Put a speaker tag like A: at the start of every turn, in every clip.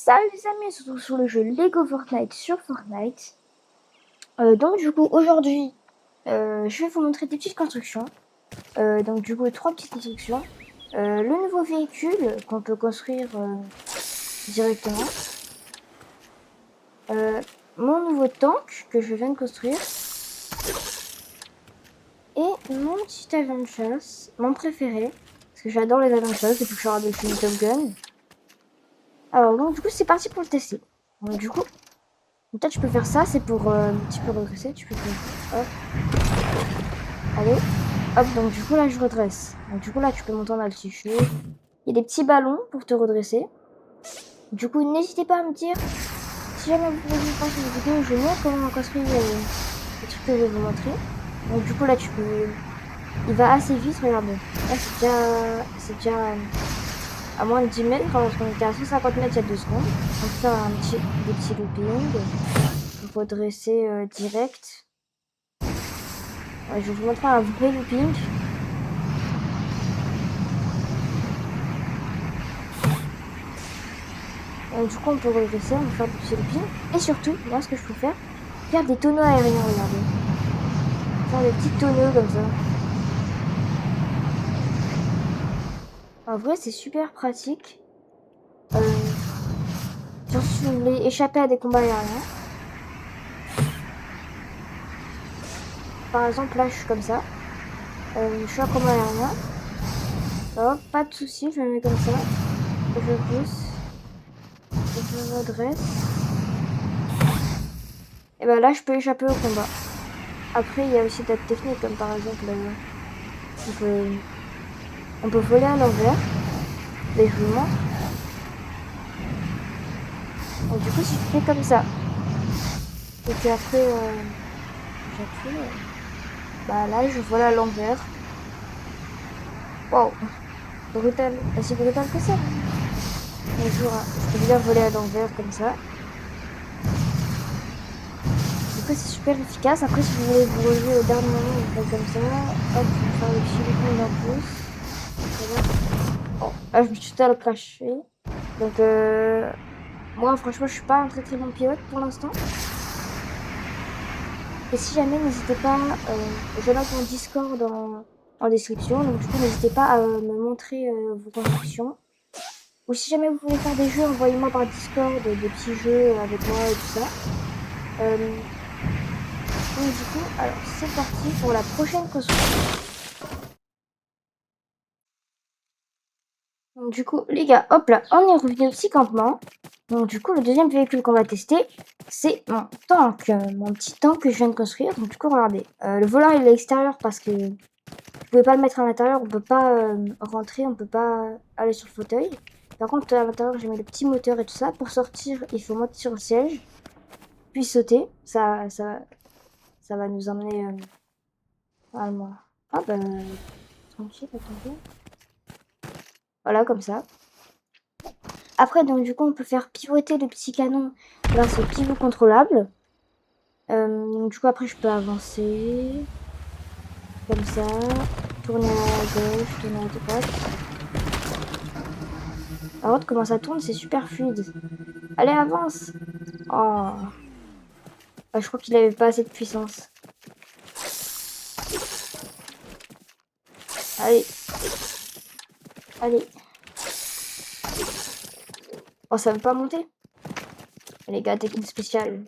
A: Salut les amis, on se retrouve sur le jeu Lego Fortnite sur Fortnite. Donc du coup aujourd'hui, je vais vous montrer des petites constructions. Donc du coup 3 petites constructions. Le nouveau véhicule qu'on peut construire directement. Mon nouveau tank que je viens de construire. Et mon petit avion de chasse, mon préféré. Parce que j'adore les avions de chasse depuis que je suis regardé le film Top Gun. Alors donc du coup c'est parti pour le tester. Donc du coup, peut-être je peux faire ça, c'est pour un petit peu redresser. Tu peux faire... Hop. Allez, hop, donc du coup là je redresse. Donc du coup là tu peux monter en altitude. Il y a des petits ballons pour te redresser. Du coup n'hésitez pas à me dire si jamais vous voulez voir cette vidéo, je montre comment construire les trucs que je vais vous montrer. Donc du coup là tu peux... Il va assez vite, regardez. Là c'est déjà à moins de 10 mètres, alors qu'on était à 150 mètres il y a 2 secondes. On peut faire des petits loopings. Pour redresser direct. Ouais, je vais vous montrer un vrai looping. Donc, du coup, on peut redresser, on peut faire du petit looping. Et surtout, moi, ce que je peux faire des tonneaux aériens, regardez. Faire des petits tonneaux comme ça. En vrai, c'est super pratique. Surtout si vous voulez échapper à des combats aériens. Par exemple, là, je suis comme ça. Je suis en combat aérien. Hop, pas de soucis, je me mets comme ça. Je pousse. Je redresse. Et ben là, je peux échapper au combat. Après, il y a aussi d'autres techniques, comme par exemple, on peut voler à l'envers. Mais je vous montre. Donc, du coup, si tu fais comme ça, et puis après, j'appuie, bah là, je vole à l'envers. Wow, brutal, assez brutal que ça. Bonjour, je peux bien voler à l'envers comme ça. Du coup, c'est super efficace. Après, si vous voulez vous relever au dernier moment, vous faites comme ça. Hop, vous faire le petit looping d'un pouce. Oh, là, je me suis totalement craché. Donc, moi, franchement, je suis pas un très très bon pilote pour l'instant. Et si jamais, n'hésitez pas, je note mon Discord en description. Donc, du coup, n'hésitez pas à me montrer vos constructions. Ou si jamais vous voulez faire des jeux, envoyez-moi par Discord des petits jeux avec moi et tout ça. Donc, du coup, alors, c'est parti pour la prochaine construction. Donc, du coup, les gars, hop là, on est revenu au petit campement. Donc, du coup, le deuxième véhicule qu'on va tester, c'est mon tank, mon petit tank que je viens de construire. Donc, du coup, regardez, le volant il est à l'extérieur parce que vous pouvez pas le mettre à l'intérieur, on peut pas rentrer, on peut pas aller sur le fauteuil. Par contre, à l'intérieur, j'ai mis le petit moteur et tout ça. Pour sortir, il faut monter sur le siège, puis sauter. Ça va nous emmener normalement. Ah bah, tranquille, attendez. Voilà, comme ça. Après, donc du coup, on peut faire pivoter le petit canon grâce au pivot contrôlable. Donc, du coup, après, je peux avancer comme ça, tourner à gauche, tourner à droite. Par contre, comment ça tourne, c'est super fluide. Allez, avance! Oh, ah, je crois qu'il avait pas assez de puissance. Allez, allez. Oh, ça veut pas monter. Les gars, technique spéciale.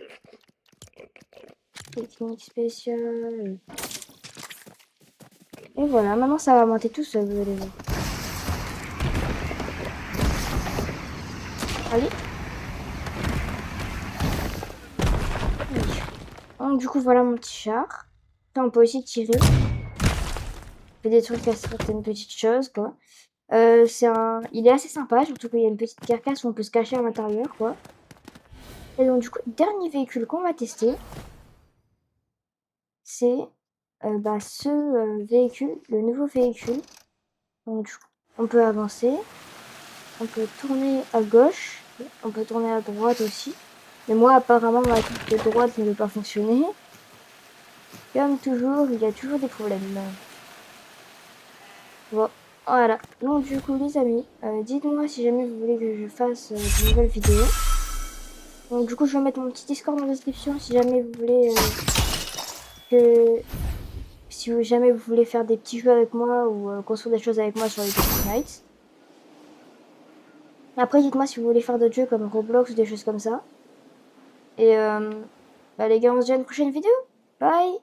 A: Technique spéciale. Et voilà, maintenant ça va monter tout seul, vous allez voir. Allez. Oui. Donc, du coup, voilà mon petit char. Là, on peut aussi tirer. On fait des trucs à certaines petites choses, quoi. Il est assez sympa, surtout qu'il y a une petite carcasse où on peut se cacher à l'intérieur, quoi. Et donc, du coup, le dernier véhicule qu'on va tester, c'est ce véhicule, le nouveau véhicule. Donc, du coup, on peut avancer. On peut tourner à gauche. On peut tourner à droite aussi. Mais moi, apparemment, ma touche de droite ne veut pas fonctionner. Comme toujours, il y a toujours des problèmes. Bon. Voilà, donc du coup les amis, dites-moi si jamais vous voulez que je fasse de nouvelles vidéos. Donc du coup je vais mettre mon petit Discord dans la description si jamais vous voulez que... Si jamais vous voulez faire des petits jeux avec moi ou construire des choses avec moi sur les Fortnite. Après dites-moi si vous voulez faire d'autres jeux comme Roblox ou des choses comme ça. Et bah les gars on se dit à une prochaine vidéo. Bye.